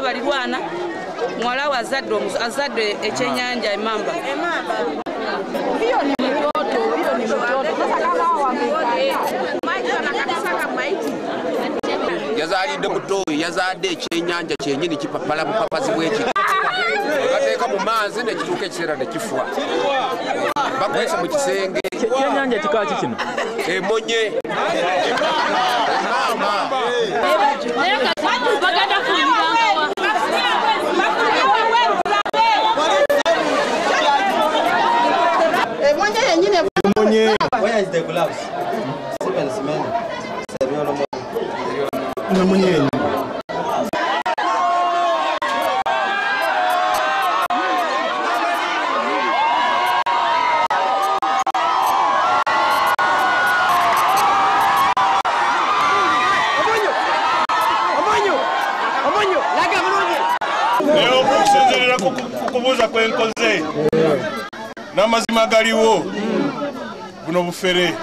balirwana mwala wa azadde ekyenyanja emamba. Hiyo ni mtoto. Sasa kama yazalidde mutoyi yazadde ekyenyanja kyenyini kipapala bupapazi bweki bateeka mu maazi nekituuka ekiseera nekifwa bakwesa mu kisenge ekyenyanja kika ki kino emonye Where is the gloves? Leo kusinzirira kwenkoze n'amazima galiwo buno bufere